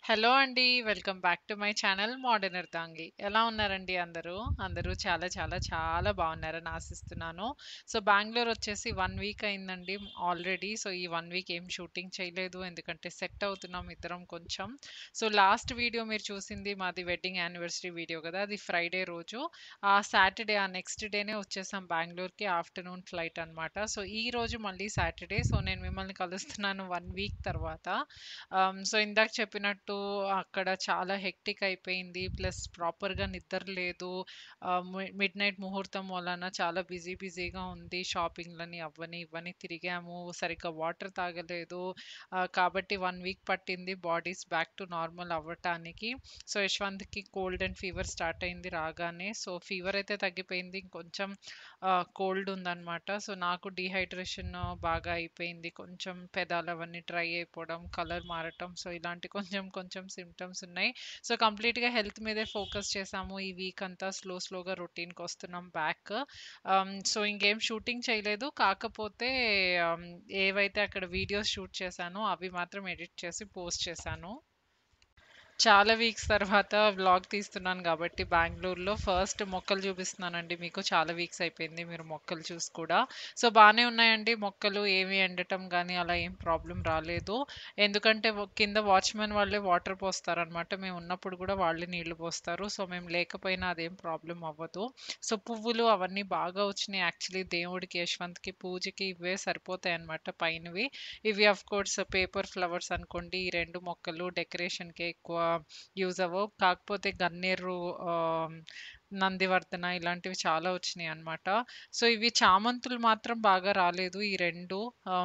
Hello అండి. Welcome back to my channel modern అర్ధాంగి. ఎలా ఉన్నారండి అందరూ? అందరూ చాలా చాలా చాలా బాగున్నారని ఆశిస్తున్నాను. సో, బెంగుళూరు వచ్చేసి 1 వీక్ అయిందండి ఆల్రెడీ. సో, ఈ 1 వీక్ ఏం షూటింగ్ చేయలేదు. ఎందుకంటే సెట్ అవుతున్నాం ఇద్దరం కొంచెం. సో, లాస్ట్ వీడియో మీరు చూసింది మాది వెడ్డింగ్ యానివర్సరీ వీడియో గదా! అది ఫ్రైడే రోజు. సాటర్‌డే నెక్స్ట్ డేనే వచ్చేసాం బెంగుళూరుకి. ఆఫ్టర్‌నూన్ ఫ్లైట్ అనమాట. సో, ఈరోజు మళ్ళీ సాటర్‌డే. సో, నేను మిమ్మల్ని కలుస్తున్నాను 1 వీక్ తర్వాత. సో, ఇందాక చెప్పినట్టు అక్కడ చాలా హెక్టిక్ అయిపోయింది. ప్లస్ ప్రాపర్‌గా నిద్ర లేదు. మిడ్‌నైట్ ముహూర్తం వలన చాలా బిజీగా ఉంది. షాపింగ్‌లని అవ్వని, ఇవ్వని తిరిగాము. సరిగ్గా వాటర్ తాగలేదు. కాబట్టి 1 వీక్ పట్టింది బాడీస్ బ్యాక్ టు నార్మల్ అవ్వటానికి. సో, యశ్వంత్‌కి కోల్డ్ అండ్ ఫీవర్ స్టార్ట్ అయింది రాగానే. సో, ఫీవర్ అయితే తగ్గిపోయింది. ఇంకొంచెం కోల్డ్ ఉందనమాట. సో, నాకు డీహైడ్రేషన్ బాగా అయిపోయింది. కొంచెం పెదాలవన్నీ డ్రై అయిపోవడం, కలర్ మారటం. సో, ఇలాంటి కొంచెం కొంచెం సింప్టమ్స్ ఉన్నాయి. సో, కంప్లీట్‌గా హెల్త్ మీదే ఫోకస్ చేశాము. ఈ వీక్ అంతా స్లోగా రొటీన్‌కొస్తున్నాం బ్యాక్. సో, ఇంకేం షూటింగ్ చేయలేదు. కాకపోతే ఆహ్, ఏవైతే అక్కడ వీడియోస్ షూట్ చేశానో అవి మాత్రం ఎడిట్ చేసి పోస్ట్ చేశాను. చాలా వీక్స్ తర్వాత వ్లాగ్ తీస్తున్నాను గాబట్టి బెంగుళూరులో ఫస్ట్ మొక్కలు చూపిస్తున్నానండి మీకు. చాలా వీక్స్ అయిపోయింది మీరు మొక్కలు చూసి కూడా. సో, బానే ఉన్నాయండి మొక్కలు. ఏమి ఎండటం గానీ అలా ఏం ప్రాబ్లమ్ రాలేదు. ఎందుకంటే కింద వాచ్‌మెన్ వాళ్ళే వాటర్ పోస్తారనమాట. మేము ఉన్నప్పుడు గూడా వాళ్ళే నీళ్లు పోస్తారు. సో, మేము లేకపోయినా అదేం ప్రాబ్లమ్ అవ్వదు. సో, పువ్వులు అవన్నీ బాగా వచ్చినాయి. యాక్చువల్లీ దేవుడికి, యశ్వంత్‌కి పూజకి ఇవే సరిపోతాయన్నమాట పైనవి. ఇవి ఆఫ్‌కోర్స్ పేపర్ ఫ్లవర్స్ అనుకోండి. ఈ 2 మొక్కలు డెకరేషన్‌కే ఎక్కువ యూజ్ అవ్వవు. కాకపోతే గన్నేరు, ఆహ్, నందివర్ధన ఇలాంటివి చాలా వచ్చినాయన్నమాట. సో, ఇవి చామంతులు మాత్రం బాగా రాలేదు ఈ 2.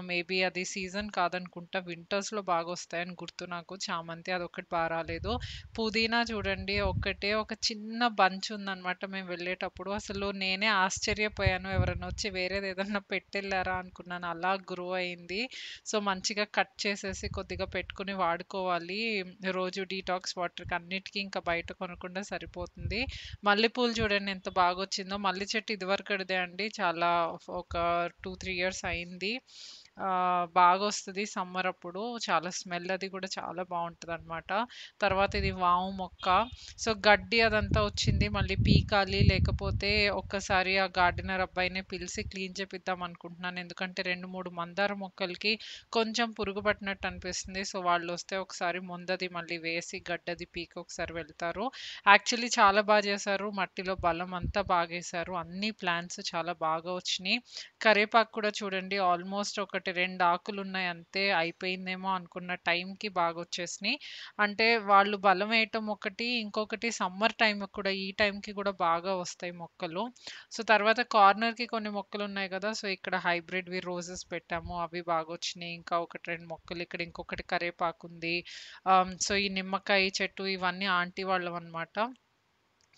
మేబీ అది సీజన్ కాదనుకుంటా. వింటర్స్‌లో బాగొస్తాయని గుర్తు నాకు చామంతి. అదొక్కటి రాలేదు. పుదీనా చూడండి ఒకటే ఒక చిన్న బంచ్ ఉందన్నమాట మేము వెళ్ళేటప్పుడు. అసలు నేనే ఆశ్చర్యపోయాను. ఎవరైనా వచ్చి వేరేదేదన్నా పెట్టెళ్లారా అనుకున్నాను. అలా గ్రో అయింది. సో, మంచిగా కట్ చేసేసి కొద్దిగా పెట్టుకొని వాడుకోవాలి. రోజు డీటాక్స్ వాటర్‌కి అన్నిటికి ఇంకా బయట కొనకుండా సరిపోతుంది. మల్లెపూలు చూడండి ఎంత బాగొచ్చిందో. మల్లె చెట్టు ఇదివరకటిదే అండి. చాలా ఒక 2, 3 ఇయర్స్ అయింది. బాగొస్తది సమ్మర్ అప్పుడు. చాలా స్మెల్ అది కూడా చాలా బావుంటదనమాట. తర్వాత ఇది వాము మొక్క. సో, గడ్డి అదంతా వచ్చింది. మళ్ళీ పీకాలి. లేకపోతే ఒక్కసారి ఆ గార్డెనర్ అబ్బాయినే పిలిసి క్లీన్ చేపిద్దాం అనుకుంటున్నాను. ఎందుకంటే 2, 3 మందార మొక్కలకి కొంచెం పురుగు పట్టినట్టు అనిపిస్తుంది. సో, వాళ్ళొస్తే ఒకసారి ముందది మళ్ళీ వేసి గడ్డది పీకి ఒకసారి వెళ్తారు. యాక్చువల్లీ చాలా చేశారు. మట్టిలో బలం అంతా బాగేశారు. అన్ని ప్లాంట్స్ చాలా బాగా వచ్చినియి. కరేపాకు కూడా చూడండి ఆల్మోస్ట్ ఒకటి 2 ఆకులున్నాయి అంతే. అయిపోయిందేమో అనుకున్న టైంకి బాగొచ్చేసినియి. అంటే వాళ్ళు బలమేయటం ఒకటి, ఇంకొకటి సమ్మర్ టైమ్‌కి కూడా ఈ టైంకి కూడా బాగా వస్తాయి మొక్కలు. సో, తర్వాత కార్నర్‌కి కొన్ని మొక్కలున్నాయి గదా! సో, ఇక్కడ హైబ్రిడ్‌వి రోజెస్ పెట్టాము. అవి బాగొచ్చినియి. ఇంకా 1, 2 మొక్కలు ఇక్కడ ఇంకొకటి కరేపాకుంది. సో, ఈ నిమ్మకాయ చెట్టు ఇవన్నీ ఆంటీ వాళ్ళవన్నమాట.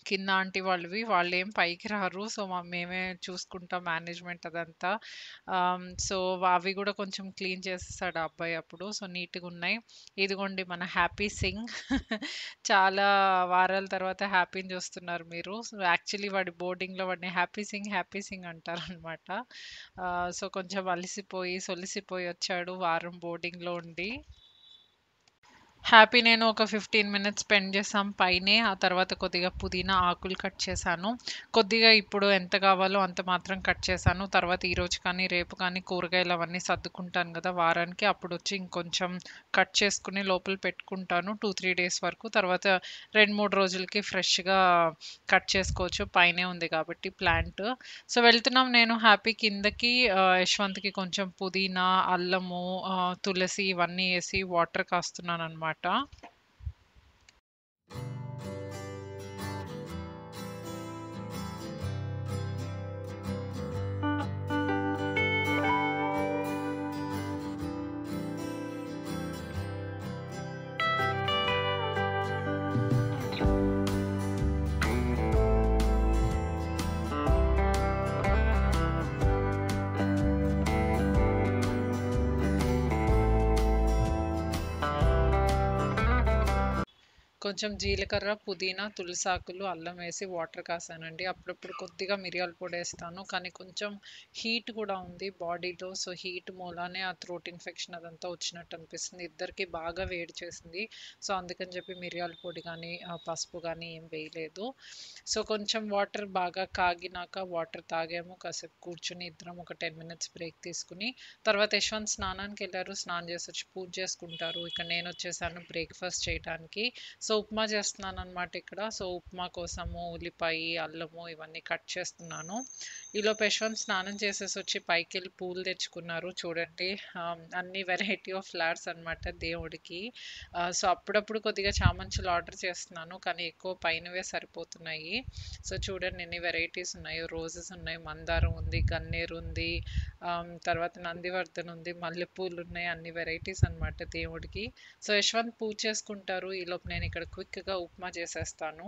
కింద ఆంటీ వాళ్ళవి. వాళ్ళేం పైకి రారు. సో, మేమే చూసుకుంటాం మేనేజ్‌మెంట్ అదంతా. సో, అవి గూడా కొంచెం క్లీన్ చేసేసాడు ఆ అబ్బాయి అప్పుడు. సో, నీట్‌గున్నాయి. ఇదిగోండి మన హ్యాపీ సింగ్. చాలా వారాల తర్వాత హ్యాపీని చూస్తున్నారు మీరు. సో, యాక్చువల్లీ వాడి బోర్డింగ్‌లో వాడిని హ్యాపీ సింగ్ అంటారనమాట. సో, కొంచెం అలిసిపోయి, సొలిసిపోయి వచ్చాడు వారం బోర్డింగ్‌లో ఉండి. హ్యాపీ నేను ఒక 15 మినిట్స్ స్పెండ్ చేశాం పైనే. ఆ తర్వాత కొద్దిగా పుదీనా ఆకులు కట్ చేశాను. కొద్దిగా ఇప్పుడు ఎంత కావాలో అంత మాత్రం కట్ చేశాను. తర్వాత ఈరోజు కానీ, రేపు కానీ కూరగాయలు అవన్నీ సర్దుకుంటాను గదా! వారానికి. అప్పుడొచ్చి ఇంకొంచెం కట్ చేసుకొని లోపల పెట్టుకుంటాను 2, 3 డేస్ వరకు. తర్వాత 2, 3 రోజులకి ఫ్రెష్‌గా కట్ చేసుకోవచ్చు. పైనే ఉంది కాబట్టి ప్లాంట్. సో, వెళ్తున్నాం నేను హ్యాపీ కిందకి. యశ్వంత్‌కి కొంచెం పుదీనా, అల్లము, తులసి ఇవన్నీ ఏసి వాటర్ కాస్తున్నాననమాట. కొంచెం జీలకర్ర, పుదీనా, తులసాకులు, అల్లం వేసి వాటర్ కాసానండి. అప్పుడప్పుడు కొద్దిగా మిరియాల పొడేస్తాను. కానీ కొంచెం హీట్ కూడా ఉంది బాడీలో. సో, హీట్ మూలానే ఆ థ్రోట్ ఇన్ఫెక్షన్ అదంతా వచ్చినట్టు అనిపిస్తుంది. ఇద్దరికీ బాగా వేడి చేసింది. సో, అందుకని చెప్పి మిరియాల పొడి గానీ, పసుపు గానీ ఏం వేయలేదు. సో, కొంచెం వాటర్ బాగా కాగినాక వాటర్ తాగాము. కాసేపు కూర్చొని ఇద్దరం ఒక 10 మినిట్స్ బ్రేక్ తీసుకుని, తర్వాత యశ్వంత్ స్నానానికెళ్లారు. స్నానం చేసొచ్చి పూజ చేసుకుంటారు. ఇక నేనొచ్చేసాను బ్రేక్‌ఫాస్ట్ చేయటానికి. సో, ఉప్మా చేస్తున్నాననమాట ఇక్కడ. సో, ఉప్మా కోసము ఉల్లిపాయ, అల్లము ఇవన్నీ కట్ చేస్తున్నాను. ఈలోపు యశ్వంత్ స్నానం చేసేసొచ్చి పైకెళ్ళి పూలు తెచ్చుకున్నారు. చూడండి అన్ని వెరైటీ ఆఫ్ ఫ్లవర్స్ అనమాట దేవుడికి. సో, అప్పుడప్పుడు కొద్దిగా చామంతులు ఆర్డర్ చేస్తున్నాను. కానీ ఎక్కువ పైనవే సరిపోతున్నాయి. సో, చూడండి ఎన్ని వెరైటీస్ ఉన్నాయో. రోజెస్ ఉన్నాయి, మందారం ఉంది, గన్నేరు ఉంది, తర్వాత నందివర్ధన్ ఉంది, మల్లెపూలు ఉన్నాయి. అన్ని వెరైటీస్ అనమాట దేవుడికి. సో, యశ్వంత్ పూజ చేసుకుంటారు. ఈలోపు నేను ఇక్కడ క్విక్‌గా ఉప్మా చేసేస్తాను.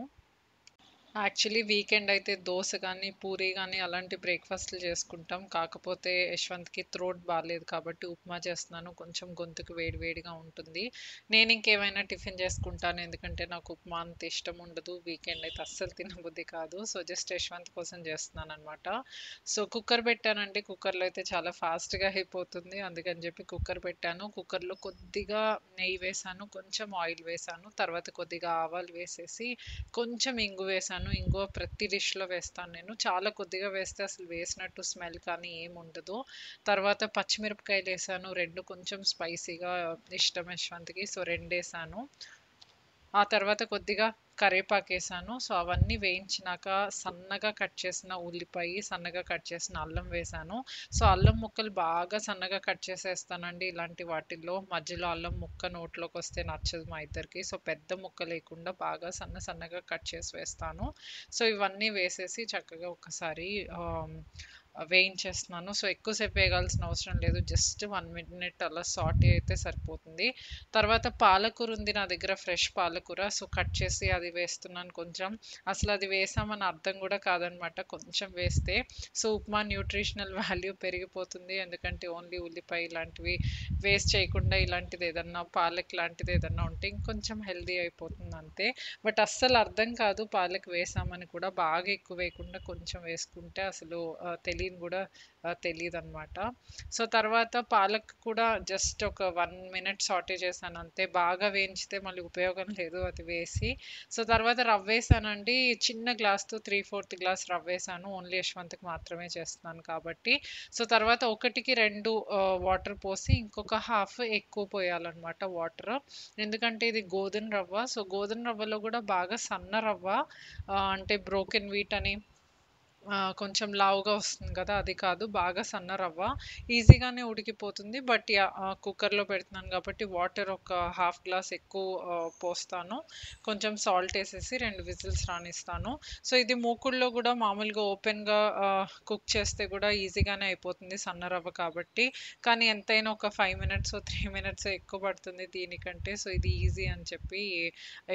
యాక్చువల్లీ వీకెండ్ అయితే దోస గానీ, పూరి గానీ అలాంటి బ్రేక్‌ఫాస్ట్‌లు చేసుకుంటాం. కాకపోతే యశ్వంత్‌కి త్రోట్ బాలేదు కాబట్టి ఉప్మా చేస్తున్నాను. కొంచెం గొంతుకు వేడి వేడిగా ఉంటుంది. నేను ఇంకేమైనా టిఫిన్ చేసుకుంటాను. ఎందుకంటే నాకు ఉప్మా అంత ఇష్టం ఉండదు. వీకెండ్ అయితే అస్సలు తినబుద్ధి కాదు. సో, జస్ట్ యశ్వంత్ కోసం చేస్తున్నాననమాట. సో, కుక్కర్ పెట్టానండి. కుక్కర్‌లో అయితే చాలా ఫాస్ట్‌గా అయిపోతుంది. అందుకని చెప్పి కుక్కర్ పెట్టాను. కుక్కర్‌లో కొద్దిగా నెయ్యి వేశాను. కొంచెం ఆయిల్ వేశాను. తర్వాత కొద్దిగా ఆవాలు వేసేసి కొంచెం ఇంగు వేశాను. ఇంగువ ప్రతి డిష్‌లో వేస్తాను నేను. చాలా కొద్దిగా వేస్తే అసలు వేసినట్టు స్మెల్ కానీ ఏముండదు. తర్వాత పచ్చిమిరపకాయలేసాను. 2 కొంచెం స్పైసీగా ఇష్టం యశ్వంత్‌కి. సో, 2 ఏసాను. ఆ తర్వాత కొద్దిగా కరివేపాకేసాను. సో, అవన్నీ వేయించినాక సన్నగా కట్ చేసిన ఉల్లిపాయ, సన్నగా కట్ చేసిన అల్లం వేశాను. సో, అల్లం ముక్కలు బాగా సన్నగా కట్ చేసేస్తానండి ఇలాంటి వాటిల్లో. మధ్యలో అల్లం ముక్క నోట్లోకొస్తే నచ్చదు మా ఇద్దరికీ. సో, పెద్ద ముక్క లేకుండా బాగా సన్నగా కట్ చేసి వేస్తాను. సో, ఇవన్నీ వేసేసి చక్కగా ఒకసారి వేయించేస్తున్నాను. సో, ఎక్కువ సేపు వేగాల్సిన అవసరం లేదు. జస్ట్ 1 మినిట్ అలా సాటే అయితే సరిపోతుంది. తర్వాత పాలకూర ఉంది నా దగ్గర, ఫ్రెష్ పాలకూర. సో, కట్ చేసి అది వేస్తున్నాను కొంచెం. అసలు అది వేసామని అర్థం కూడా కాదనమాట కొంచెం వేస్తే. సో, ఉప్మా న్యూట్రిషనల్ వాల్యూ పెరిగిపోతుంది. ఎందుకంటే ఓన్లీ ఉల్లిపాయ ఇలాంటివి వేస్ట్ చేయకుండా ఇలాంటిది ఏదన్నా పాలక్ లాంటిది ఏదన్నా ఉంటే ఇంకొంచెం హెల్తీ అయిపోతుంది అంతే. బట్ అస్సలు అర్థం కాదు పాలక్ వేసామని కూడా. బాగా ఎక్కువ వేయకుండా కొంచెం వేసుకుంటే అసలు తెలియని కూడా తెలీదనమాట. సో, తర్వాత పాలక్ కూడా జస్ట్ ఒక 1 మినిట్ సాటే చేశాను అంతే. బాగా వేయించితే మళ్ళీ ఉపయోగం లేదు అది వేసి. సో, తర్వాత రవ్వేసానండి. చిన్న గ్లాస్‌తో 3/4 గ్లాస్ రవ్వేసాను. ఓన్లీ యశ్వంత్‌కి మాత్రమే చేస్తున్నాను కాబట్టి. సో, తర్వాత 1కి 2 వాటర్ పోసి ఇంకొక హాఫ్ ఎక్కువ పోయాలనమాట వాటర్. ఎందుకంటే ఇది గోధుమ రవ్వ. సో, గోధుమ రవ్వలో కూడా బాగా సన్న రవ్వ, అంటే బ్రోకెన్ వీట్ అని కొంచెం లావుగా వస్తుంది కదా! అది కాదు. బాగా సన్న రవ్వ. ఈజీగానే ఉడికిపోతుంది. But yeah! కుక్కర్‌లో పెడుతున్నాను కాబట్టి వాటర్ ఒక హాఫ్ గ్లాస్ ఎక్కువ పోస్తాను. కొంచెం సాల్ట్ ఏసేసి 2 విజిల్స్ రానిస్తాను. సో, ఇది మూకుడులో గూడా మామూలుగా ఓపెన్‌గా కుక్ చేస్తే గూడా ఈజీగానే అయిపోతుంది సన్న రవ్వ కాబట్టి. కానీ ఎంతైనా ఒక 5 మినిట్సో, 3 మినిట్సో ఎక్కువ పడుతుంది దీనికంటే. సో, ఇది ఈజీ అని చెప్పి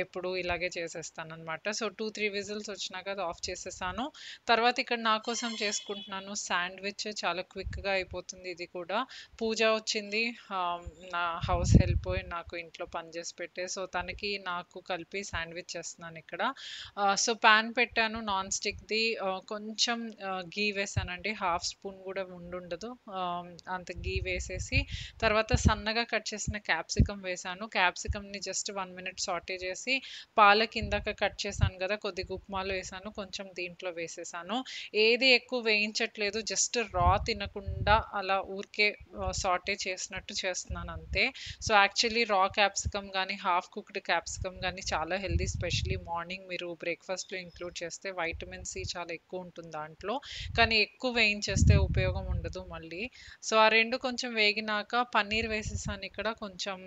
ఎప్పుడూ ఇలాగే చేసేస్తాననమాట. సో, 2, 3 విజిల్స్ వచ్చినాక అది ఆఫ్ చేసేసాను. తర్వాత ఇక్కడ నా కోసం చేసుకుంటున్నాను శాండ్‌విచ్. చాలా క్విక్‌గా అయిపోతుంది ఇది కూడా. పూజ వచ్చింది. నా హౌస్ హెల్ప్ నాకు ఇంట్లో పని చేసి పెట్టే. సో, తనకి నాకు కలిపి శాండ్‌విచ్ చేస్తున్నాను ఇక్కడ. సో, పాన్ పెట్టాను నాన్ స్టిక్‌ది. కొంచెం ఘీ వేశానండి. హాఫ్ స్పూన్ కూడా ఉండుండదు. అంత ఘీ వేసేసి తర్వాత సన్నగా కట్ చేసిన క్యాప్సికమ్ వేశాను. క్యాప్సికమ్‌ని జస్ట్ 1 మినిట్ సాటే చేసి పాలక్ ఇందాక కట్ చేశాను గదా! కొద్దిగా ఉప్మాలో ఏసాను. కొంచెం దీంట్లో వేసేసాను. ఏది ఎక్కువ వేయించట్లేదు. జస్ట్ రా తినకుండా అలా ఊరికే సాటే చేసినట్టు చేస్తున్నాను అంతే. సో, యాక్చువల్లీ రా క్యాప్సికమ్ గానీ, హాఫ్ కుక్డ్ క్యాప్సికమ్ గానీ చాలా హెల్తీ. స్పెషల్లీ మార్నింగ్ మీరు బ్రేక్‌ఫాస్ట్‌లో ఇంక్లూడ్ చేస్తే వైటమిన్ సి చాలా ఎక్కువ ఉంటుంది దాంట్లో. కానీ ఎక్కువ వేయించేస్తే ఉపయోగం ఉండదు మళ్ళీ. సో, ఆ 2 కొంచెం వేగినాక పన్నీర్ వేసేసాను ఇక్కడ. కొంచెం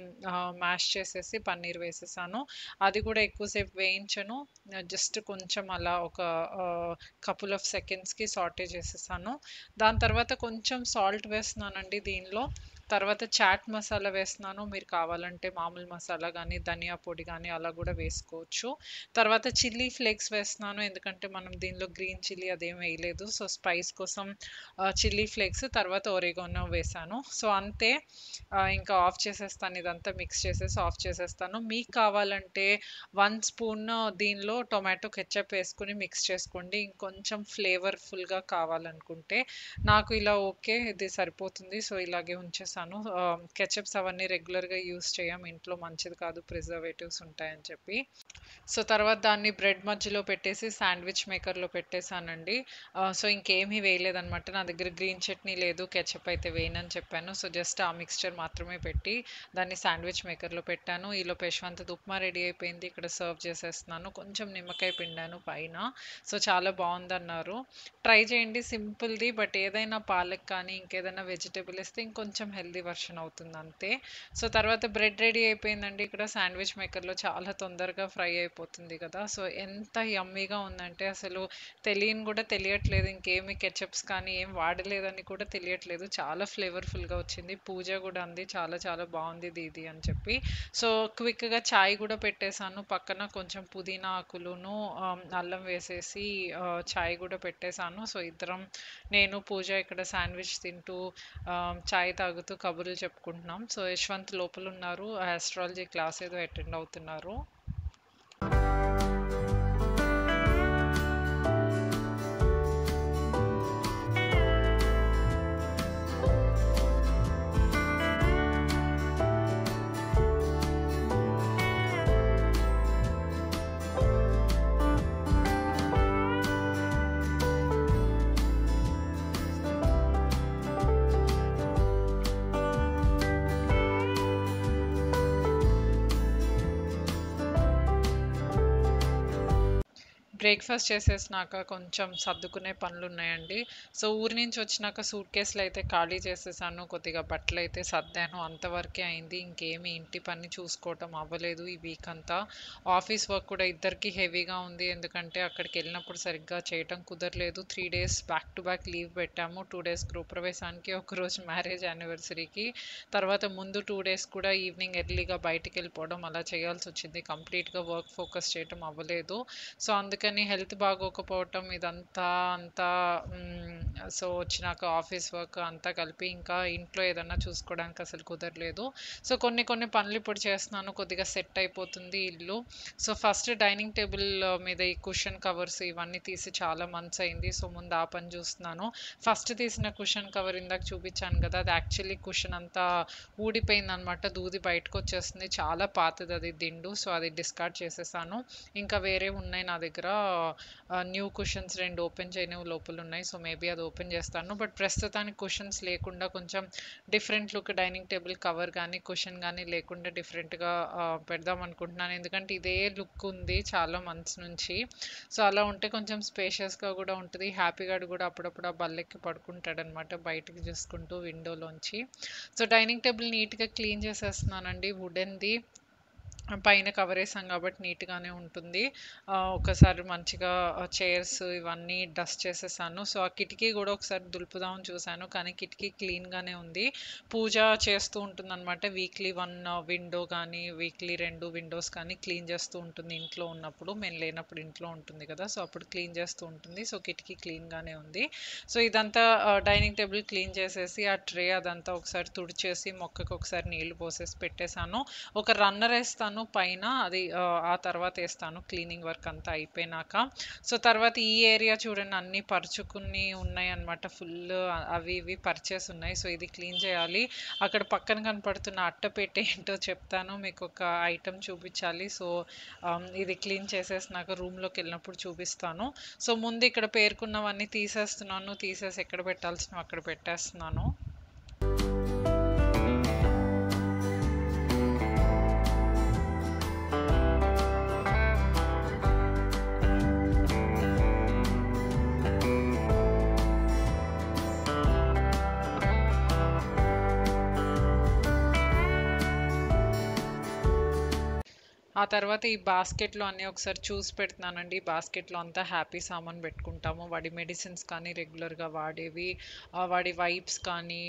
మ్యాష్ చేసేసి పన్నీర్ వేసేసాను. అది కూడా ఎక్కువ సేపు వేయించను. జస్ట్ కొంచెం అలా ఒక కపుల్ ఆఫ్ సెకండ్స్‌కి సాటే చేసేసాను. దాని తర్వాత కొంచెం సాల్ట్ వేస్తున్నానండి దీనిలో. తర్వాత చాట్ మసాలా వేస్తున్నాను. మీరు కావాలంటే మామూలు మసాలా గానీ, ధనియా పొడి గానీ అలా గూడా వేసుకోవచ్చు. తర్వాత చిల్లీ ఫ్లేక్స్ వేస్తున్నాను. ఎందుకంటే మనం దీనిలో గ్రీన్ చిల్లీ అదేం వేయలేదు. సో, స్పైస్ కోసం చిల్లీ ఫ్లేక్స్ తర్వాత ఒరిగానో వేశాను. సో, అంతే. ఇంకా ఆఫ్ చేసేస్తాను. ఇదంతా మిక్స్ చేసేసి ఆఫ్ చేసేస్తాను. మీకు కావాలంటే 1 స్పూన్ దీనిలో టొమాటో కెచప్ వేసుకొని మిక్స్ చేసుకోండి. ఇంకొంచెం ఫ్లేవర్‌ఫుల్‌గా కావాలనుకుంటే. నాకు ఇలా ఓకే. ఇది సరిపోతుంది. సో, ఇలాగే ఉంచేసాను. కెచప్స్ అవన్నీ రెగ్యులర్‌గా యూజ్ చేయం. ఇంట్లో మంచిది కాదు. ప్రిజర్వేటివ్స్ ఉంటాయని చెప్పి. సో, తర్వాత దాన్ని బ్రెడ్ మధ్యలో పెట్టేసి శాండ్‌విచ్ మేకర్‌లో పెట్టేసానండి. సో, ఇంకేమీ వేయలేదనమాట. నా దగ్గర గ్రీన్ చట్నీ లేదు. కెచప్ అయితే వేయనని చెప్పాను. సో, జస్ట్ ఆ మిక్స్చర్ మాత్రమే పెట్టి దాన్ని శాండ్‌విచ్ మేకర్‌లో పెట్టాను. ఈలోపు యశ్వంత్‌ది ఉప్మా రెడీ అయిపోయింది. ఇక్కడ సర్వ్ చేసేస్తున్నాను. కొంచెం నిమ్మకాయ పిండాను పైన. సో, చాలా బావుందన్నారు. ట్రై చేయండి సింపుల్‌ది. బట్ ఏదైనా పాలక్ కానీ, ఇంకేదైనా వెజిటబుల్ ఏస్తే ఇంకొంచెం హెల్తీ వర్షన్ అవుతుంది అంతే. సో, తర్వాత బ్రెడ్ రెడీ అయిపోయిందండి. ఇక్కడ శాండ్‌విచ్ మేకర్‌లో చాలా తొందరగా ఫ్రై అయిపోతుంది కదా! సో, ఎంత యమ్మీగా ఉందంటే అసలు తెలియని కూడా తెలియట్లేదు. ఇంకేమి కెచప్స్ కానీ ఏం వాడలేదని కూడా తెలియట్లేదు. చాలా ఫ్లేవర్‌ఫుల్‌గా వచ్చింది. పూజ కూడా అంది చాలా చాలా బావుంది దీది అని చెప్పి. సో, క్విక్‌గా చాయ్ కూడా పెట్టేసాను. పక్కన కొంచెం పుదీనా ఆకులును, అల్లం వేసేసి చాయ్ కూడా పెట్టేసాను. సో, ఇద్దరం నేను, పూజ ఇక్కడ శాండ్‌విచ్ తింటూ చాయ్ తాగుతూ కబుర్లు చెప్పుకుంటున్నాం. సో, యశ్వంత్ లోపలున్నారు. ఆస్ట్రాలజీ క్లాస్ ఏదో అటెండ్ అవుతున్నారు. బ్రేక్‌ఫాస్ట్ చేసేసినాక కొంచెం సర్దుకునే పనులున్నాయండి. సో, ఊరు నుంచి వచ్చినాక సూట్ కేసులయితే ఖాళీ చేసేసాను. కొద్దిగా బట్టలయితే సర్దాను. అంతవరకే అయింది. ఇంకేమి ఇంటి పని చూసుకోవటం అవ్వలేదు ఈ వీక్ అంతా. ఆఫీస్ వర్క్ కూడా ఇద్దరికీ హెవీగా ఉంది. ఎందుకంటే అక్కడికెళ్ళినప్పుడు సరిగ్గా చేయటం కుదరలేదు. 3 days back to back leave పెట్టాము. 2 డేస్ గృహప్రవేశానికి, ఒకరోజు మ్యారేజ్ యానివర్సరీకి. తర్వాత ముందు 2 డేస్ కూడా ఈవినింగ్ ఎర్లీగా బయటికెళ్ళిపోవడం అలా చేయాల్సొచ్చింది. కంప్లీట్‌గా వర్క్ ఫోకస్ చేయటం అవ్వలేదు. సో, అందుకని హెల్త్ బాగోకపోవటం ఇదంతా అంతా సో, వచ్చినాక ఆఫీస్ వర్క్ అంతా కలిపి ఇంకా ఇంట్లో ఏదన్నా చూసుకోవడానికి అసలు కుదరలేదు. సో, కొన్ని కొన్ని పనులు ఇప్పుడు చేస్తున్నాను. కొద్దిగా సెట్ అయిపోతుంది ఇల్లు. సో, ఫస్ట్ డైనింగ్ టేబుల్ మీద ఈ కుషన్ కవర్స్ ఇవన్నీ తీసి చాలా మంత్స్ అయింది. సో, ముందు ఆ పని చూస్తున్నాను. ఫస్ట్ తీసిన కుషన్ కవర్ ఇందాక చూపించాను కదా! అది యాక్చువల్లీ కుషన్ అంతా ఊడిపోయిందనమాట. దూది బయటకొచ్చేస్తుంది. చాలా పాతదది దిండు. సో, అది డిస్కార్డ్ చేసేసాను. ఇంకా వేరే ఉన్నాయి నా దగ్గర. న్యూ కుషన్స్ 2 ఓపెన్ చేయనివి లోపలున్నాయి. సో, మేబీ అది ఓపెన్ చేస్తాను. బట్ ప్రస్తుతానికి కుషన్స్ లేకుండా కొంచెం different look dining table cover గానీ, కుషన్ గానీ లేకుండా డిఫరెంట్‌గా పెడదాం అనుకుంటున్నాను. ఎందుకంటే ఇదే లుక్ ఉంది చాలా మంత్స్ నుంచి. సో, అలా ఉంటే కొంచెం స్పేషియస్‌గా గూడా ఉంటది. హ్యాపీ గాడు గూడా అప్పుడప్పుడు ఆ బల్లెక్కి పడుకుంటాడనమాట బయటికి చూసుకుంటూ విండోలోంచి. సో, డైనింగ్ టేబుల్ నీట్‌గా క్లీన్ చేసేస్తున్నానండి. వుడెన్‌ది. పైన కవరేసాం కాబట్టి నీట్‌గానే ఉంటుంది. ఒకసారి మంచిగా చైర్స్ ఇవన్నీ డస్ట్ చేసేసాను. సో, ఆ కిటికీ గూడా ఒకసారి దులుపుదామని చూసాను. కానీ కిటికీ క్లీన్‌గానే ఉంది. పూజ చేస్తూ ఉంటుందనమాట. వీక్లీ 1 విండో గానీ, వీక్లీ 2 విండోస్ కానీ క్లీన్ చేస్తూ ఉంటుంది ఇంట్లో ఉన్నప్పుడు. మేము లేనప్పుడు ఇంట్లో ఉంటుంది కదా! సో, అప్పుడు క్లీన్ చేస్తూ ఉంటుంది. సో, కిటికీ క్లీన్‌గానే ఉంది. సో, ఇదంతా డైనింగ్ టేబుల్ క్లీన్ చేసేసి, ఆ ట్రే అదంతా ఒకసారి తుడిచేసి, మొక్కకి ఒకసారి నీళ్లు పోసేసి పెట్టేసాను. ఒక రన్నర్ ఏస్తాను పైన. అది ఆ తర్వాత ఏస్తాను క్లీనింగ్ వర్క్ అంతా అయిపోయినాక. సో, తర్వాత ఈ ఏరియా చూడండి అన్నీ పరుచుకుని ఉన్నాయన్నమాట. ఫుల్లు అవి ఇవి పరిచేసున్నాయి. సో, ఇది క్లీన్ చేయాలి. అక్కడ పక్కన కనపడుతున్న అట్టపెట్టె ఏంటో చెప్తాను. మీకొక ఐటెమ్ చూపించాలి. సో, ఇది క్లీన్ చేసేసినాక రూమ్‌లోకెళ్ళినప్పుడు చూపిస్తాను. సో, ముందు ఇక్కడ పేర్కొన్నవన్నీ తీసేస్తున్నాను. తీసేసి ఎక్కడ పెట్టాల్సినవి అక్కడ పెట్టేస్తున్నాను. ఆ తర్వాత ఈ బాస్కెట్‌లో అన్నీ ఒకసారి చూసి పెడుతున్నానండి. బాస్కెట్‌లో అంతా హ్యాపీ సామాను పెట్టుకుంటాము. వాడి మెడిసిన్స్ కానీ రెగ్యులర్‌గా వాడేవి, వాడి వైప్స్ కానీ,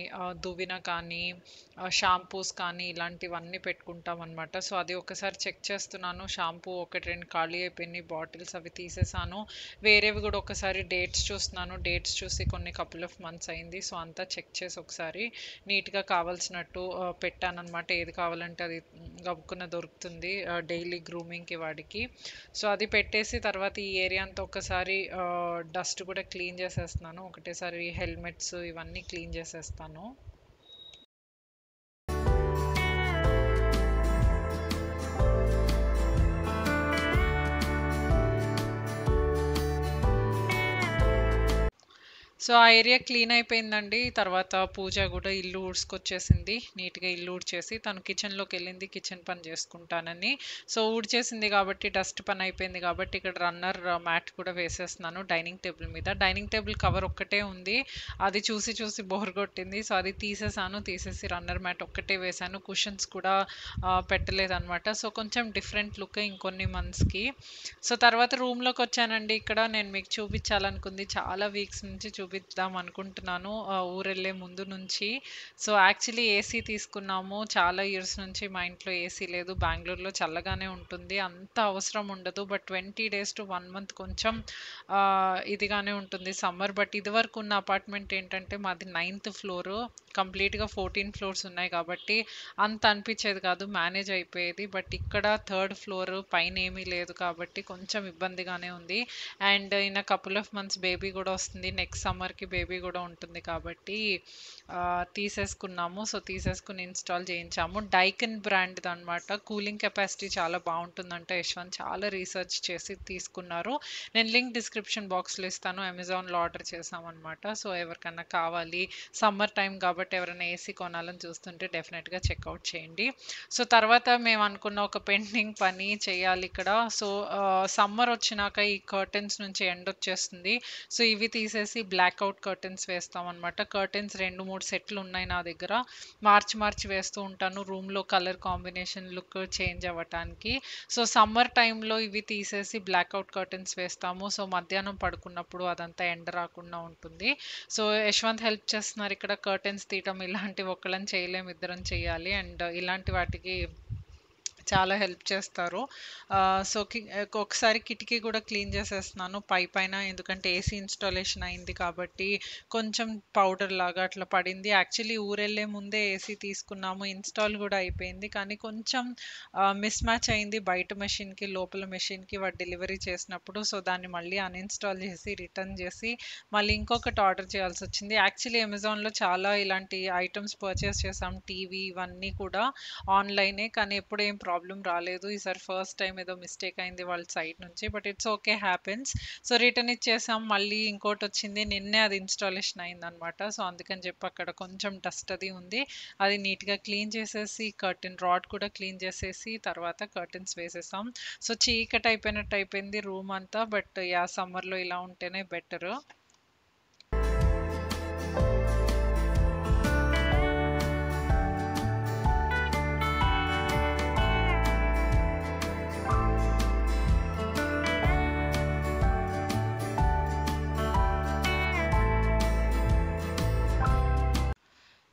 దువ్వెన కానీ, షాంపూస్ కానీ ఇలాంటివన్నీ పెట్టుకుంటామనమాట. సో, అది ఒకసారి చెక్ చేస్తున్నాను. షాంపూ 1, 2 ఖాళీ అయిపోయినాయి. బాటిల్స్ అవి తీసేసాను. వేరేవి గూడా ఒకసారి డేట్స్ చూస్తున్నాను. డేట్స్ చూసి కొన్ని కపుల్ ఆఫ్ మంత్స్ అయింది. సో, అంతా చెక్ చేసి ఒకసారి నీట్‌గా కావాల్సినట్టు పెట్టాననమాట. ఏది కావాలంటే అది గబుక్కున దొరుకుతుంది డైలీ గ్రూమింగ్‌కి వాడికి. సో, అది పెట్టేసి తర్వాత ఈ ఏరియా అంతా ఒక్కసారి డస్ట్ కూడా క్లీన్ చేసేస్తున్నాను. ఒకటేసారి హెల్మెట్స్ ఇవన్నీ క్లీన్ చేసేస్తాను. సో, ఆ ఏరియా క్లీన్ అయిపోయిందండి. తర్వాత పూజ గూడా ఇల్లు ఊడ్చుకొచ్చేసింది. నీట్‌గా ఇల్లు ఊడ్చేసి తను కిచెన్‌లోకెళ్ళింది కిచెన్ పని చేసుకుంటానని. సో, ఊడ్చేసింది కాబట్టి డస్ట్ పని అయిపోయింది కాబట్టి ఇక్కడ రన్నర్ మ్యాట్ కూడా వేసేస్తున్నాను డైనింగ్ టేబుల్ మీద. డైనింగ్ టేబుల్ కవర్ ఒక్కటే ఉంది. అది చూసి చూసి బోర్ కొట్టింది. సో, అది తీసేసాను. తీసేసి రన్నర్ మ్యాట్ ఒక్కటే వేశాను. కుషన్స్ కూడా పెట్టలేదనమాట. సో, కొంచెం డిఫరెంట్ లుక్ ఇంకొన్ని మంత్స్‌కి. సో, తర్వాత రూమ్‌లోకొచ్చానండి. ఇక్కడ నేను మీకు చూపించాలనుకుంది చాలా వీక్స్ నుంచి చూపిద్దాం అనుకుంటున్నాను. ఊరెళ్ళే ముందు నుంచి. సో, యాక్చువల్లీ ఏసీ తీసుకున్నాము. చాలా ఇయర్స్ నుంచి మా ఇంట్లో ఏసీ లేదు. బెంగుళూరులో చల్లగానే ఉంటుంది. అంత అవసరం ఉండదు. బట్ 20 డేస్ టు 1 మంత్ కొంచెం ఇదిగానే ఉంటుంది సమ్మర్. బట్ ఇదివరకు ఉన్న అపార్ట్మెంట్ ఏంటంటే మాది 9థ్ ఫ్లోరు. కంప్లీట్‌గా 14 ఫ్లోర్స్ ఉన్నాయి కాబట్టి అంత అనిపిచ్చేది కాదు. మేనేజ్ అయిపోయేది. బట్ ఇక్కడ థర్డ్ ఫ్లోర్ పైన ఏమీ లేదు కాబట్టి కొంచెం ఇబ్బందిగానే ఉంది. And in a couple of months baby గూడా వస్తుంది. నెక్స్ట్ సమ్మర్‌కి బేబీ గూడా ఉంటుంది కాబట్టి తీసేసుకున్నాము. సో, తీసేసుకొని ఇన్‌స్టాల్ చేయించాము. డైకిన్ బ్రాండ్‌దనమాట. కూలింగ్ కెపాసిటీ చాలా బావుంటుందంట. యశ్వంత్ చాలా రీసెర్చ్ చేసి తీసుకున్నారు. నేను లింక్ డిస్క్రిప్షన్ బాక్స్‌లో ఇస్తాను. అమెజాన్‌లో ఆర్డర్ చేశామనమాట. సో, ఎవరికన్నా కావాలి సమ్మర్ టైమ్ కాబట్టి ఎవరైనా ఏసీ కొనాలని చూస్తుంటే డెఫినెట్‌గా చెక్‌ఔట్ చేయండి. సో, తర్వాత మేమనుకున్న ఒక పెండింగ్ పని చేయాలిక్కడ. సో, సమ్మర్ వచ్చినాక ఈ కర్టెన్స్ నుంచి ఎండొచ్చేస్తుంది. సో, ఇవి తీసేసి బ్లాక్ ఔట్ కర్టెన్స్ వేస్తామనమాట. కర్టెన్స్ 2, 3 సెట్లున్నాయి నా దగ్గర. మార్చి మార్చి వేస్తూ ఉంటాను. రూమ్‌లో కలర్ కాంబినేషన్ లుక్ చేంజ్ అవ్వటానికి. సో, సమ్మర్ టైమ్‌లో ఇవి తీసేసి బ్లాక్ ఔట్ కర్టెన్స్ వేస్తాము. సో, మధ్యాహ్నం పడుకున్నప్పుడు అదంతా ఎండ రాకుండా ఉంటుంది. సో, యశ్వంత్ హెల్ప్ చేస్తున్నారు ఇక్కడ కర్టెన్స్ తీయటం ఇలాంటివి ఒక్కళ్ళం చేయలేము. ఇద్దరం చేయాలి. అండ్ ఇలాంటి వాటికి చాలా హెల్ప్ చేస్తారు. సో, ఒకసారి కిటికీ కూడా క్లీన్ చేసేస్తున్నాను పైపైన. ఎందుకంటే ఏసీ ఇన్‌స్టాలేషన్ అయింది కాబట్టి కొంచెం పౌడర్ లాగా అట్లా పడింది. యాక్చువల్లీ ఊరెళ్ళే ముందే ఏసీ తీసుకున్నాము. ఇన్‌స్టాల్ కూడా అయిపోయింది. కానీ కొంచెం మిస్ మ్యాచ్ అయింది బయట మెషిన్‌కి, లోపల మెషిన్‌కి వాడు డెలివరీ చేసినప్పుడు. సో, దాన్ని మళ్ళీ అన్‌ఇన్‌స్టాల్ చేసి, రిటర్న్ చేసి, మళ్ళీ ఇంకొకటి ఆర్డర్ చేయాల్సొచ్చింది. యాక్చువల్లీ అమెజాన్‌లో చాలా ఇలాంటి ఐటెమ్స్ పర్చేస్ చేసాం. టీవీ ఇవన్నీ కూడా ఆన్‌లైనే. కానీ ఎప్పుడు ఏం ప్రాబ్లమ్ రాలేదు. ఈసారి ఫస్ట్ టైమ్ ఏదో మిస్టేక్ అయింది వాళ్ళ సైడ్ నుంచి. But it's okay happens. So, return ఇచ్చేసాం. మళ్ళీ ఇంకోటొచ్చింది. నిన్నే అది ఇన్‌స్టాలేషన్ అయిందనమాట. సో, అందుకని చెప్పి అక్కడ కొంచెం డస్ట్ అది ఉంది. అది నీట్‌గా క్లీన్ చేసేసి, కర్టెన్ రాడ్ కూడా క్లీన్ చేసేసి, తర్వాత కర్టెన్స్ వేసేసాం. సో, చీకటి అయిపోయినట్టు అయిపోయింది రూమ్ అంతా. But yeah! సమ్మర్‌లో ఇలా ఉంటేనే బెటరు.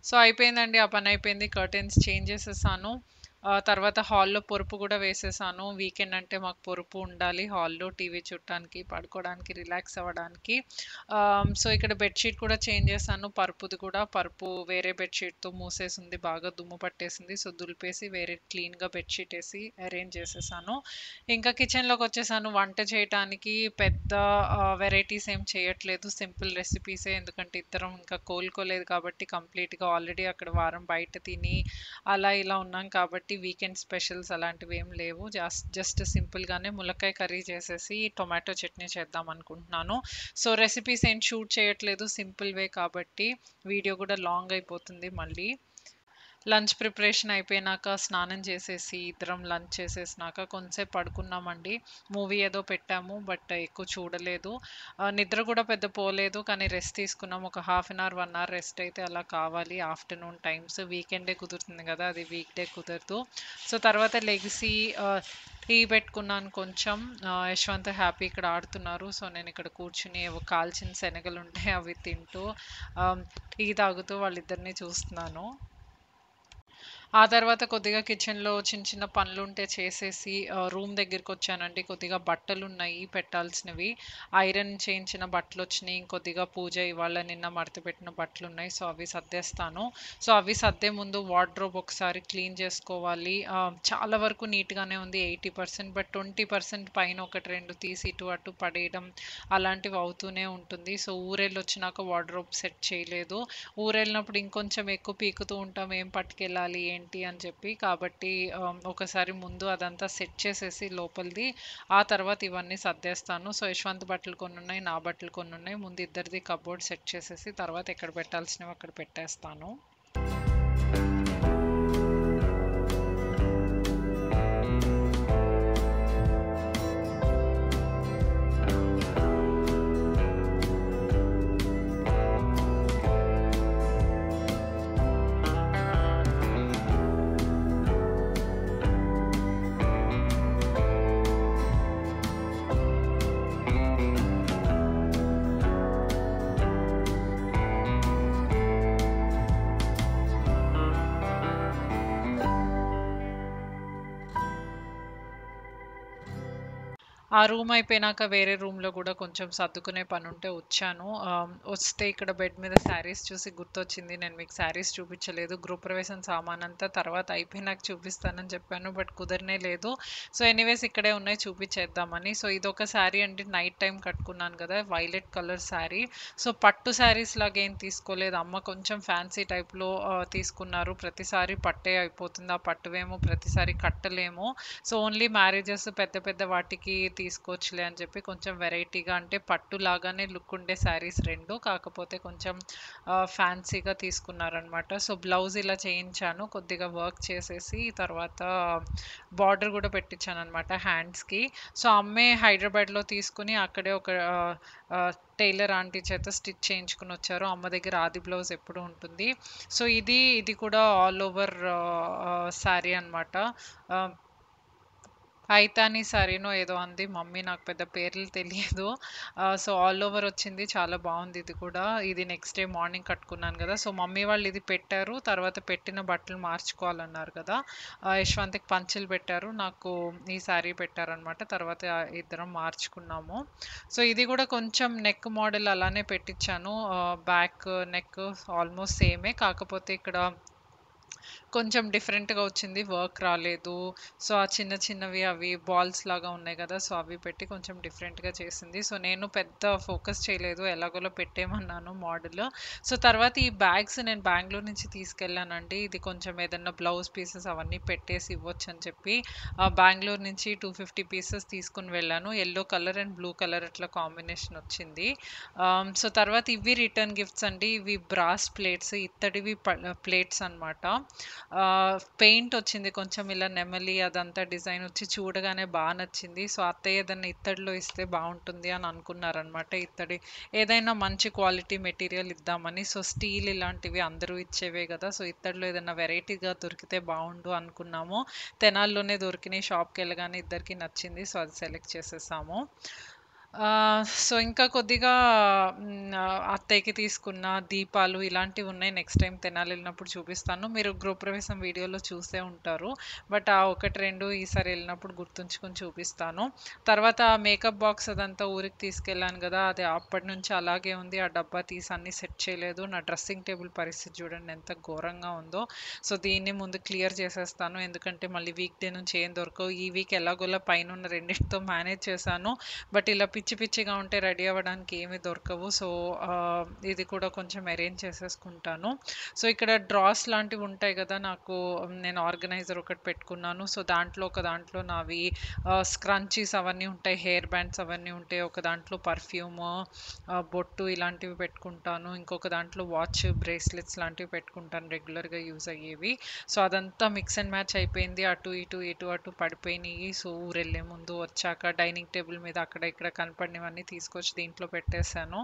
సో, అయిపోయిందండి. ఆ పనయిపోయింది. కర్టెన్స్ చేంజ్ చేసేసాను. తర్వాత హాల్‌లో పొరుపు గూడా వేసేసాను. వీకెండ్ అంటే మాకు పొరుపు ఉండాలి హాల్‌లో టీవీ చూడటానికి, పడుకోవడానికి, రిలాక్స్ అవ్వడానికి. సో, ఇక్కడ బెడ్‌షీట్ కూడా చేంజ్ చేశాను. పరుపుది కూడా. పరుపు వేరే బెడ్‌షీట్‌తో మూసేసుంది. బాగా దుమ్ము పట్టేసింది. సో, దులిపేసి వేరే క్లీన్‌గా బెడ్‌షీట్ ఏసి అరేంజ్ చేసేసాను. ఇంకా కిచెన్‌లోకొచ్చేసాను. వంట చేయటానికి పెద్ద వెరైటీస్ ఏం చేయట్లేదు. సింపుల్ రెసిపీసే. ఎందుకంటే ఇద్దరం ఇంకా కోలుకోలేదు కాబట్టి కంప్లీట్‌గా ఆల్రెడీ అక్కడ వారం బయట తిని అలా ఇలా ఉన్నాం కాబట్టి వీకెండ్ స్పెషల్స్ అలాంటివి ఏం లేవు. జస్ట్ సింపుల్‌గానే ములక్కాయ కర్రీ చేసేసి టొమాటో చట్నీ చేద్దాం అనుకుంటున్నాను. సో, రెసిపీస్ ఏం షూట్ చేయట్లేదు. సింపుల్ వే కాబట్టి వీడియో కూడా లాంగ్ అయిపోతుంది మళ్ళీ. లంచ్ ప్రిపరేషన్ అయిపోయినాక స్నానం చేసేసి ఇద్దరం లంచ్ చేసేసినాక కొంతసేపు పడుకున్నామండి. మూవీ ఏదో పెట్టాము. బట్ ఎక్కువ చూడలేదు. నిద్ర కూడా పెద్ద పోలేదు. కానీ రెస్ట్ తీసుకున్నాం. ఒక half an hour 1 hour rest అయితే అలా కావాలి ఆఫ్టర్నూన్ టైమ్స్. వీకెండే కుదురుతుంది కదా, అది వీక్ డే కుదరదు. సో తర్వాత లెగిసి టీ పెట్టుకున్నాను కొంచెం. యశ్వంత్ హ్యాపీ ఇక్కడ ఆడుతున్నారు. సో నేను ఇక్కడ కూర్చుని ఏవో కాల్చిన శనగలు ఉంటే అవి తింటూ టీ తాగుతూ వాళ్ళిద్దరిని చూస్తున్నాను. ఆ తర్వాత కొద్దిగా కిచెన్‌లో చిన్న చిన్న పనులుంటే చేసేసి రూమ్ దగ్గరికొచ్చానండి. కొద్దిగా బట్టలున్నాయి పెట్టాల్సినవి. ఐరన్ చేయించిన బట్టలొచ్చినియి. ఇంకొద్దిగా పూజ ఇవాళ నిన్న మడతపెట్టిన బట్టలున్నాయి. సో అవి సర్దేస్తాను. సో అవి సర్దే ముందు వార్డ్‌రోబ్ ఒకసారి క్లీన్ చేసుకోవాలి. చాలా వరకు నీట్‌గానే ఉంది 80%. బట్ 20% పైన 1, 2 తీసి ఇటు అటు పడేయడం అలాంటివి అవుతూనే ఉంటుంది. సో ఊరెళ్ళొచ్చినాక వార్డ్‌రోబ్ సెట్ చేయలేదు. ఊరెళ్ళినప్పుడు ఇంకొంచెం ఎక్కువ పీకుతూ ఉంటాం. ఏం పట్టుకెళ్ళాలి ఏంటి అని చెప్పి. కాబట్టి ఒకసారి ముందు అదంతా సెట్ చేసేసి లోపలిది, ఆ తర్వాత ఇవన్నీ సర్దేస్తాను. సో యశ్వంత్ బట్టలు కొన్నున్నాయి. నా బట్టలు కొన్నున్నాయి. ముందు ఇద్దరిది కబోర్డ్ సెట్ చేసేసి తర్వాత ఎక్కడ పెట్టాల్సినవి అక్కడ పెట్టేస్తాను. ఆ రూమ్ అయిపోయినాక వేరే రూమ్‌లో గూడా కొంచెం సర్దుకునే పనుంటే వచ్చాను. వస్తే ఇక్కడ బెడ్ మీద శారీస్ చూసి గుర్తొచ్చింది. నేను మీకు శారీస్ చూపించలేదు. గృహప్రవేశం సామానంతా తర్వాత అయిపోయినాక చూపిస్తానని చెప్పాను. బట్ కుదరనే లేదు. సో ఎనీవేస్ ఇక్కడే ఉన్నాయి చూపించేద్దామని. సో ఇదొక శారీ అండి. నైట్ టైమ్ కట్టుకున్నాను కదా! Violet colour sari. సో పట్టు శారీస్ లాగా ఏం తీసుకోలేదు. అమ్మ కొంచెం ఫ్యాన్సీ టైప్‌లో తీసుకున్నారు. ప్రతిసారి పట్టే అయిపోతుంది. ఆ పట్టువేమో ప్రతిసారి కట్టలేము. సో ఓన్లీ మ్యారేజెస్ పెద్ద పెద్ద వాటికి తీసుకోవచ్చులే అని చెప్పి కొంచెం వెరైటీగా, అంటే పట్టు లాగానే లుక్ ఉండే శారీస్ 2 కాకపోతే కొంచెం ఫ్యాన్సీగా తీసుకున్నారనమాట. సో బ్లౌజ్ ఇలా చేయించాను. కొద్దిగా వర్క్ చేసేసి తర్వాత బార్డర్ కూడా పెట్టించాను అనమాట హ్యాండ్స్‌కి. సో అమ్మే హైదరాబాద్‌లో తీసుకుని అక్కడే ఒక టైలర్ ఆంటీ చేత స్టిచ్ చేయించుకొని వచ్చారు. అమ్మ దగ్గర ఆది బ్లౌజ్ ఎప్పుడు ఉంటుంది. సో ఇది కూడా ఆల్ ఓవర్ శారీ అనమాట. పైతాని సారీనో ఏదో అంది మమ్మీ. నాకు పెద్ద పేర్లు తెలియదు. సో ఆల్ ఓవర్ వచ్చింది. చాలా బాగుంది ఇది కూడా. ఇది నెక్స్ట్ డే మార్నింగ్ కట్టుకున్నాను కదా! సో మమ్మీ వాళ్ళు ఇది పెట్టారు. తర్వాత పెట్టిన బట్టలు మార్చుకోవాలన్నారు కదా! యశ్వంత్‌కి పంచెలు పెట్టారు. నాకు ఈ శారీ పెట్టారనమాట. తర్వాత ఇద్దరం మార్చుకున్నాము. సో ఇది కూడా కొంచెం నెక్ మోడల్ అలానే పెట్టించాను. బ్యాక్ నెక్ ఆల్మోస్ట్ సేమే. కాకపోతే ఇక్కడ కొంచెం డిఫరెంట్‌గా వచ్చింది. వర్క్ రాలేదు. సో, ఆ చిన్న చిన్నవి అవి బాల్స్ లాగా ఉన్నాయి గదా! సో, అవి పెట్టి కొంచెం డిఫరెంట్‌గా చేసింది. సో, నేను పెద్ద ఫోకస్ చేయలేదు. ఎలాగోలా పెట్టేయమన్నాను మోడల్. సో, తర్వాత ఈ బ్యాగ్స్ నేను బెంగుళూరు నుంచి తీసుకెళ్ళానండి. ఇది కొంచెం ఏదన్నా బ్లౌజ్ పీసెస్ అవన్నీ పెట్టేసి ఇవ్వొచ్చని చెప్పి బెంగుళూరు నుంచి 250 పీసెస్ తీసుకొని వెళ్ళాను. Yellow colour and blue colour అట్లా కాంబినేషన్ వచ్చింది. సో, తర్వాత ఇవి రిటర్న్ గిఫ్ట్స్ అండి. ఇవి బ్రాస్ ప్లేట్స్, ఇత్తడివి ప్లేట్స్ అనమాట. పెయింట్ వచ్చింది కొంచెం ఇలా నెమలి అదంతా డిజైన్ వచ్చి చూడగానే బా నచ్చింది. సో, అత్తయ్య ఏదన్నా ఇత్తడిలో ఇస్తే బావుంటుంది అని అనుకున్నారనమాట. ఇత్తడి ఏదైనా మంచి క్వాలిటీ మెటీరియల్ ఇద్దామని. సో, స్టీల్ ఇలాంటివి అందరూ ఇచ్చేవే గదా! సో, ఇత్తడిలో ఏదన్నా వెరైటీగా దొరికితే బావుండు అనుకున్నాము. తెనాలిలోనే దొరికినాయి. షాప్‌కెళ్ళగానే ఇద్దరికీ నచ్చింది. సో, అది సెలెక్ట్ చేసేసాము. సో, ఇంకా కొద్దిగా అత్తయ్యకి తీసుకున్న దీపాలు ఇలాంటివున్నాయి. నెక్స్ట్ టైమ్ తెనాలెళ్ళినప్పుడు చూపిస్తాను. మీరు గృహప్రవేశం వీడియోలో చూసే ఉంటారు. బట్ ఆ 1, 2 ఈసారి ఎళ్ళినప్పుడు గుర్తుంచుకొని చూపిస్తాను. తర్వాత మేకప్ బాక్స్ అదంతా ఊరికి తీసుకెళ్ళాను గదా! అది అప్పటినుంచి అలాగే ఉంది. ఆ డబ్బా తీసి అన్నీ సెట్ చేయలేదు. నా డ్రెస్సింగ్ టేబుల్ పరిస్థితి చూడండి ఎంత ఘోరంగా ఉందో. సో, దీన్ని ముందు క్లియర్ చేసేస్తాను. ఎందుకంటే మళ్ళీ వీక్ డే నుంచి ఏం దొరకవు. ఈ వీక్ ఎలాగోలా పైనున్న రెండిటితో మేనేజ్ చేశాను. బట్ ఇలా పిచ్చి పిచ్చి పిచ్చిగా ఉంటే రెడీ అవ్వడానికి ఏమి దొరకవు. సో, ఇది కూడా కొంచెం అరేంజ్ చేసేసుకుంటాను. సో, ఇక్కడ డ్రాస్ లాంటివి ఉంటాయి గదా! నేను ఆర్గనైజర్ ఒకటి పెట్టుకున్నాను. సో, ఒక దాంట్లో నావి స్క్రంచీస్ అవన్నీ ఉంటాయి. హెయిర్ బ్యాండ్స్ అవన్నీ ఉంటాయి. ఒక దాంట్లో పర్ఫ్యూము, బొట్టు ఇలాంటివి పెట్టుకుంటాను. ఇంకొక దాంట్లో వాచ్, బ్రేస్లెట్స్ లాంటివి పెట్టుకుంటాను రెగ్యులర్‌గా యూజ్ అయ్యేవి. సో, అదంతా మిక్స్ అండ్ మ్యాచ్ అయిపోయింది. అటు ఇటు, ఇటు అటు పడిపోయినియి. సో, ఊరెళ్ళే ముందు వచ్చాక డైనింగ్ టేబుల్ మీద అక్కడ ఇక్కడ కనపడినవన్నీ తీసుకొచ్చి దీంట్లో పెట్టేసాను.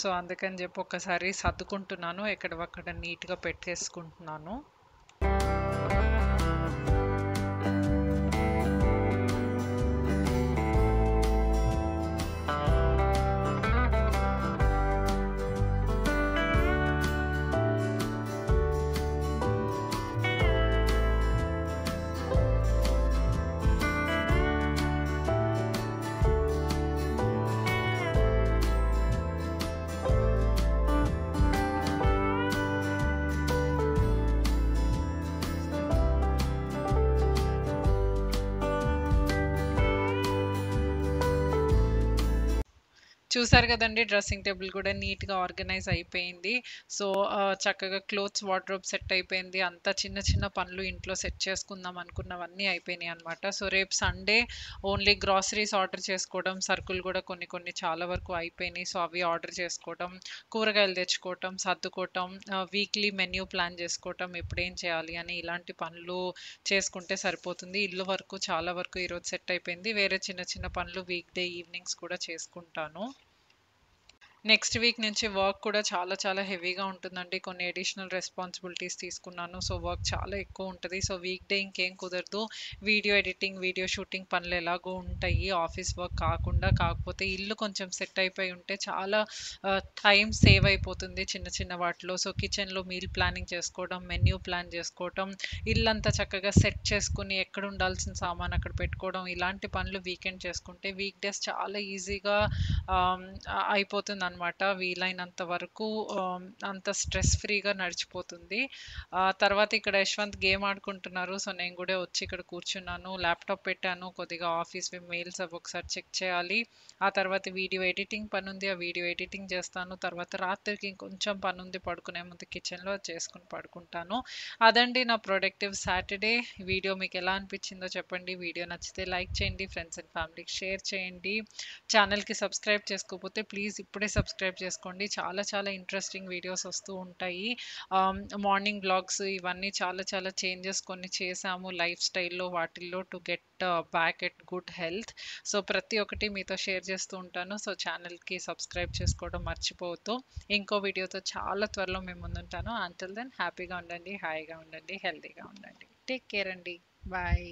సో, అందుకని జెప్పి ఒక్కసారి సర్దుకుంటున్నాను. ఎక్కడివక్కడ నీట్‌గా పెట్టేసుకుంటున్నాను. చూసారు గదండీ! డ్రెస్సింగ్ టేబుల్ గూడా నీట్‌గా ఆర్గనైజ్ అయిపోయింది. సో, చక్కగా క్లోత్స్ వార్డ్‌రోబ్ సెట్ అయిపోయింది. అంతా చిన్న చిన్న పనులు ఇంట్లో సెట్ చేసుకుందాం అనుకున్నవన్నీ అయిపోయినాయన్నమాట. సో, రేపు సండే ఓన్లీ గ్రాసరీస్ ఆర్డర్ చేసుకోవడం, సరుకులు గూడా కొన్ని కొన్ని చాలా వరకు అయిపోయినాయి. సో, అవి ఆర్డర్ చేసుకోవటం, కూరగాయలు తెచ్చుకోవటం, సర్దుకోవటం, వీక్లీ మెన్యూ ప్లాన్ జేసుకోవటం, ఎప్పుడేం చేయాలి అని ఇలాంటి పనులు చేసుకుంటే సరిపోతుంది. ఇల్లు వరకు చాలా వరకు ఈరోజు సెట్ అయిపోయింది. వేరే చిన్న చిన్న పనులు వీక్ డే ఈవినింగ్స్ కూడా చేసుకుంటాను. నెక్స్ట్ వీక్ నుంచి వర్క్ కూడా చాలా చాలా హెవీగా ఉంటుందండి. కొన్ని అడిషనల్ రెస్పాన్సిబిలిటీస్ తీసుకున్నాను. సో, వర్క్ చాలా ఎక్కువ ఉంటది. సో, వీక్ డే ఇంకేం కుదరదు. వీడియో ఎడిటింగ్, వీడియో షూటింగ్ పనులు ఎలాగో ఉంటాయి. ఆఫీస్ వర్క్ కాకుండా. కాకపోతే ఇల్లు కొంచెం సెట్ అయిపోయి ఉంటే చాలా టైం సేవ్ అయిపోతుంది చిన్న చిన్న వాటిలో. సో, కిచెన్‌లో మీల్ ప్లానింగ్ చేసుకోవడం, మెన్యూ ప్లాన్ చేసుకోవటం, ఇల్లంతా చక్కగా సెట్ చేసుకొని ఎక్కడ ఉండాల్సిన సామాను అక్కడ పెట్టుకోవడం, ఇలాంటి పనులు వీకెండ్ చేసుకుంటే వీక్ డేస్ చాలా ఈజీగా అయిపోతుందనమాట. వీలైనంత వరకు అంత స్ట్రెస్ ఫ్రీగా నడిచిపోతుంది. తర్వాత ఇక్కడ యశ్వంత్ గేమ్ ఆడుకుంటున్నారు. సో, నేను గూడా వచ్చి ఇక్కడ కూర్చున్నాను. ల్యాప్‌టాప్ పెట్టాను. కొద్దిగా ఆఫీస్‌వి మెయిల్స్ అవి ఒకసారి చెక్ చేయాలి. ఆ తర్వాత వీడియో ఎడిటింగ్ పనుంది. ఆ వీడియో ఎడిటింగ్ చేస్తాను. తర్వాత రాత్రికి ఇంకొంచెం పనుంది. పడుకునే ముందు కిచెన్‌లో చేసుకొని పడుకుంటాను. అదండి నా ప్రొడక్టివ్ సాటర్‌డే. వీడియో మీకెలా అనిపించిందో చెప్పండి. వీడియో నచ్చితే లైక్ చేయండి. ఫ్రెండ్స్ అండ్ ఫ్యామిలీకి షేర్ చేయండి. ఛానల్‌కి సబ్స్క్రైబ్ చేసుకోకపోతే ప్లీజ్ ఇప్పుడే సబ్స్క్రైబ్ చేసుకోండి. చాలా చాలా ఇంట్రెస్టింగ్ వీడియోస్ వస్తూ ఉంటాయి. మార్నింగ్ వ్లాగ్స్ ఇవన్నీ చాలా చాలా చేంజెస్ కొన్ని చేశాము లైఫ్ స్టైల్‌లో వాటిల్లో to get back at good health. So, ప్రతి ఒక్కటి మీతో షేర్ చేస్తూ ఉంటాను. సో, ఛానల్‌కి సబ్స్క్రైబ్ చేసుకోవడం మర్చిపోవద్దు. ఇంకో వీడియోతో చాలా త్వరలో మీ ముందుంటాను. అంటిల్ దెన్ హ్యాపీగా ఉండండి, హాయిగా ఉండండి, హెల్తీగా ఉండండి. టేక్ కేర్ అండి. బాయ్.